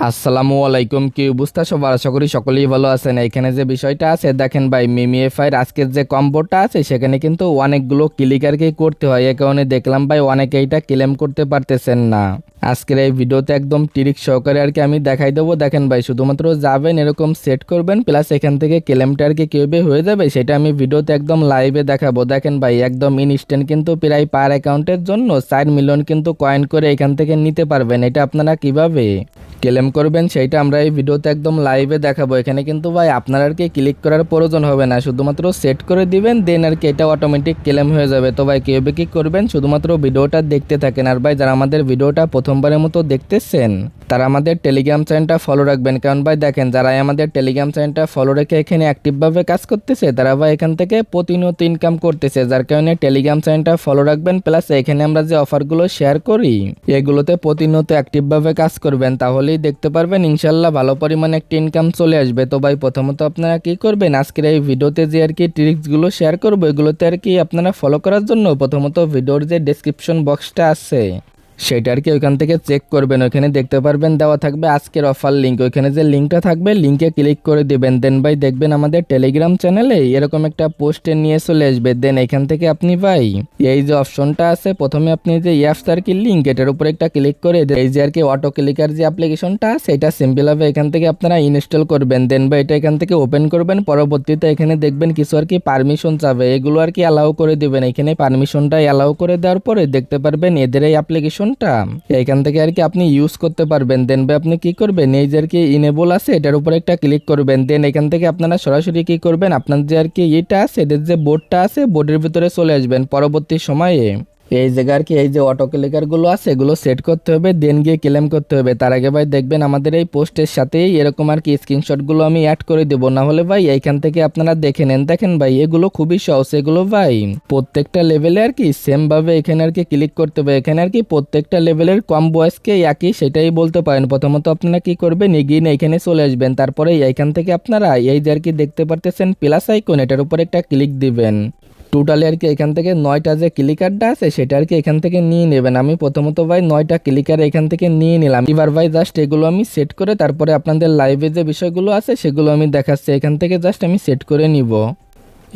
আসসালামু আলাইকুম, কি অবস্থা সবার? আশা করি সকলেই ভালো আছেন। এখানে যে বিষয়টা আছে দেখেন ভাই, মিমিএফআই আজকের যে কম্বোটা আছে সেখানে কিন্তু অনেকগুলো ক্লিক আর কি করতে হয়। এ কারণে দেখলাম ভাই অনেকে এটা ক্লেম করতে পারতেছেন না। আজকের এই ভিডিওতে একদম ট্রিক সহকারে আর কি আমি দেখাই দেবো। দেখেন ভাই, শুধুমাত্র যাবেন এরকম সেট করবেন, প্লাস এখান থেকে ক্লেমটা আর কি কিভাবে হয়ে যাবে সেটা আমি ভিডিওতে একদম লাইভে দেখাবো। দেখেন ভাই একদম ইনস্ট্যান্ট কিন্তু প্রায় পার অ্যাকাউন্টের জন্য 4 মিলিয়ন কিন্তু কয়েন করে এখান থেকে নিতে পারবেন। এটা আপনারা কিভাবে ক্লেম করবেন সেইটা আমরা এই ভিডিওতে একদম লাইভে দেখাবো। এখানে কিন্তু ভাই আপনার আর কি ক্লিক করার প্রয়োজন হবে না, শুধুমাত্র সেট করে দিবেন, দেন আর কি এটা অটোমেটিক ক্লেম হয়ে যাবে। তো ভাই কীভাবে কি করবেন শুধুমাত্র ভিডিওটা দেখতে থাকেন। আর ভাই যারা আমাদের ভিডিওটা প্রথমবারের মতো দেখতেছেন তারা আমাদের টেলিগ্রাম চ্যানেলটা ফলো রাখবেন, কারণ ভাই দেখেন যারাই আমাদের টেলিগ্রাম চ্যানেলটা ফলো রেখে এখানে অ্যাক্টিভভাবে কাজ করতেছে তারা ভাই এখান থেকে প্রতিনিয়ত ইনকাম করতেছে, যার কারণে টেলিগ্রাম চ্যানেলটা ফলো রাখবেন। প্লাস এখানে আমরা যে অফারগুলো শেয়ার করি এগুলোতে প্রতিনিয়ত অ্যাক্টিভভাবে কাজ করবেন, তাহলেই দেখতে পারবেন ইনশাল্লাহ ভালো পরিমাণে একটা ইনকাম চলে আসবে। তো ভাই প্রথমত আপনারা কি করবেন, আজকের এই ভিডিওতে যে আর কি ট্রিক্সগুলো শেয়ার করবো এগুলোতে আর কি আপনারা ফলো করার জন্য প্রথমত ভিডিওর যে ডেসক্রিপশন বক্সটা আছে সেটা আর কি ওইখান থেকে চেক করবেন। ওইখানে দেখতে পারবেন দেওয়া থাকবে আজকের অফার লিঙ্ক, ওইখানে যে লিঙ্কটা থাকবে লিঙ্কে ক্লিক করে দিবেন। দেন ভাই দেখবেন আমাদের টেলিগ্রাম চ্যানেলে এরকম একটা পোস্টে নিয়ে চলে আসবে। দেন এখান থেকে আপনি ভাই এই যে অপশনটা আছে প্রথমে আপনি যে অ্যাপস আর কি লিঙ্ক এটার উপরে একটা ক্লিক করে এই যে আর কি অটো ক্লিকার যে অ্যাপ্লিকেশনটা আছে এটা সিম্পলভাবে এখান থেকে আপনারা ইনস্টল করবেন। দেন ভাই এটা এখান থেকে ওপেন করবেন। পরবর্তীতে এখানে দেখবেন কিছু আর কি পারমিশন চাবে, এগুলো আর কি অ্যালাউ করে দিবেন। এখানে পারমিশনটা অ্যালাউ করে দেওয়ার পরে দেখতে পারবেন এদের এই অ্যাপ্লিকেশন এখান থেকে আর কি আপনি ইউজ করতে পারবেন। দেন ভাই আপনি কি করবেন, এই যে আর কি ইনেবল আছে এটার উপরে একটা ক্লিক করবেন। দেন এখান থেকে আপনারা সরাসরি কি করবেন, আপনার যে আর কি এটা আছে এদের যে বোর্ডটা আছে বোর্ডের ভিতরে চলে আসবেন। পরবর্তী সময়ে এই জায়গা আর কি এই যে অটো ক্লিকারগুলো আছে এগুলো সেট করতে হবে, দেন গিয়ে ক্লেম করতে হবে। তার আগে ভাই দেখবেন আমাদের এই পোস্টের সাথেই এরকম আর কি স্ক্রিনশটগুলো আমি অ্যাড করে দেবো, না হলে ভাই এইখান থেকে আপনারা দেখে নেন। দেখেন ভাই এগুলো খুবই সহজ, এগুলো ভাই প্রত্যেকটা লেভেলে আর কি সেমভাবে এখানে আর কি ক্লিক করতে হবে। এখানে আর কি প্রত্যেকটা লেভেলের কম বয়সকে একই সেটাই বলতে পারেন। প্রথমত আপনারা কি করবেন, এগিয়ে এখানে চলে আসবেন, তারপরে এইখান থেকে আপনারা এই যে আর কি দেখতে পারতেছেন প্লাস আইকন এটার উপর একটা ক্লিক দিবেন। টোটালি আর কি এখান থেকে 9টা যে ক্লিকারটা আছে সেটা আর কি এখান থেকে নিয়ে নেবেন। আমি প্রথমত ভাই 9টা ক্লিকার এখান থেকে নিয়ে নিলাম। এবার ভাই জাস্ট এগুলো আমি সেট করে তারপরে আপনাদের লাইভে যে বিষয়গুলো আছে সেগুলো আমি দেখাচ্ছি। এখান থেকে জাস্ট আমি সেট করে নিব।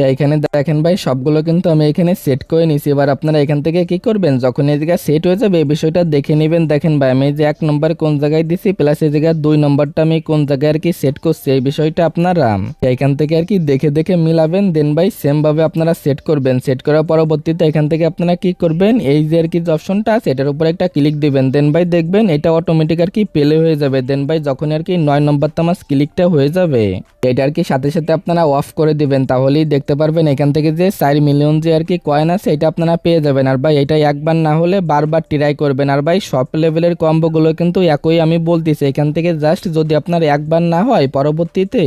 এইখানে দেখেন ভাই সবগুলো কিন্তু আমি এখানে সেট করে নিছি। এবার আপনারা এখান থেকে কি করবেন, যখন এই জায়গায় সেট হয়ে যাবে এই বিষয়টা দেখে নেবেন। দেখেন ভাই আমি যে 1 নম্বর কোন জায়গায় দিছি প্লাস এই জায়গায় 2 নম্বরটা আমি কোন জায়গায় আর কি সেট করছি এই বিষয়টা আপনারা এখান থেকে আর কি দেখে দেখে মিলাবেন। দেন ভাই সেম ভাবে আপনারা সেট করবেন। সেট করার পরবর্তীতে এখান থেকে আপনারা কি করবেন, এই যে আর কি যে অপশনটা আছে এটার উপর একটা ক্লিক দিবেন। দেন ভাই দেখবেন এটা অটোমেটিক আর কি প্লে হয়ে যাবে। দেন ভাই যখন আর কি 9 নম্বরটা আমার ক্লিকটা হয়ে যাবে এটা আর কি সাথে সাথে আপনারা অফ করে দিবেন, তাহলেই দেখতে পারবেন এখান থেকে যে 4 মিলিয়ন যে আর কি কয়েন আছে এটা আপনারা পেয়ে যাবেন। আর ভাই এটা একবার না হলে বারবার ট্রাই করবেন। আর ভাই সব লেভেলের কম্বোগুলো কিন্তু একই আমি বলতেছি, এখান থেকে জাস্ট যদি আপনার একবার না হয় পরবর্তীতে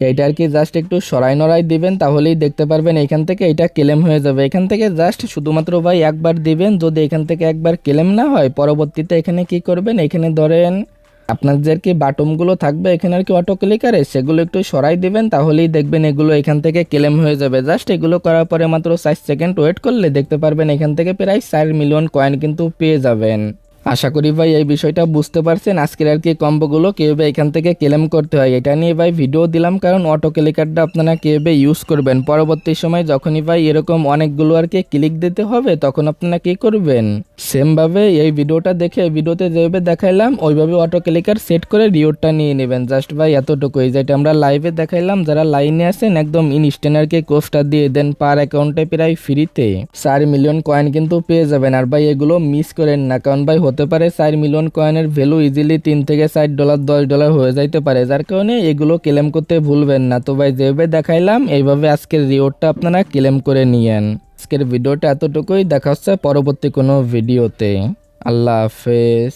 এটা আর কি জাস্ট একটু সরাই নড়াই দিবেন, তাহলেই দেখতে পারবেন এখান থেকে এটা ক্লেম হয়ে যাবে। এখান থেকে জাস্ট শুধুমাত্র ভাই একবার দিবেন, যদি এখান থেকে একবার ক্লেম না হয় পরবর্তীতে এখানে কি করবেন, এখানে ধরেন আপনার যে আর কি বাটনগুলো থাকবে এখানে আর কি অটো ক্লিকারে সেগুলো একটু সরাই দিবেন, তাহলেই দেখবেন এগুলো এখান থেকে ক্লেম হয়ে যাবে। জাস্ট এগুলো করার পরে মাত্র 4 সেকেন্ড ওয়েট করলে দেখতে পারবেন এখান থেকে প্রায় 4 মিলিয়ন কয়েন কিন্তু পেয়ে যাবেন। আশা করি ভাই এই বিষয়টা বুঝতে পারছেন। আজকের আর কি কম্বোগুলো কীভাবে এখান থেকে ক্লেম করতে হয় এটা নিয়ে ভাই ভিডিও দিলাম, কারণ অটো ক্লিকারটা আপনারা কীভাবে ইউজ করবেন। পরবর্তী সময় যখনই ভাই এরকম অনেকগুলো আর কি ক্লিক দিতে হবে তখন আপনারা কি করবেন, সেমভাবে এই ভিডিওটা দেখে ভিডিওতে যেভাবে দেখাইলাম ওইভাবে অটো ক্লিকার সেট করে রিওয়ার্ডটা নিয়ে নেবেন। জাস্ট ভাই এতটুকুই, যেটা আমরা লাইভে দেখাইলাম যারা লাইনে আছেন একদম ইনস্ট্যান্ট আর কি কোর্সটা দিয়ে দেন, পার অ্যাকাউন্টে প্রায় ফ্রিতে 4 মিলিয়ন কয়েন কিন্তু পেয়ে যাবেন। আর ভাই এগুলো মিস করেন না, কারণ ভাই হতে পারে 4 মিলিয়ন কয়েনের ভ্যালু ইজিলি $3 থেকে $4 $10 হয়ে যাইতে পারে, যার কারণে এগুলো ক্লেম করতে ভুলবেন না। তো ভাই যেভাবে দেখাইলাম এইভাবে আজকের রিওয়ার্ডটা আপনারা ক্লেম করে নিয়েন। আজকের ভিডিওটা এতটুকুই, দেখা হচ্ছে পরবর্তী কোনো ভিডিওতে। আল্লাহ হাফেজ।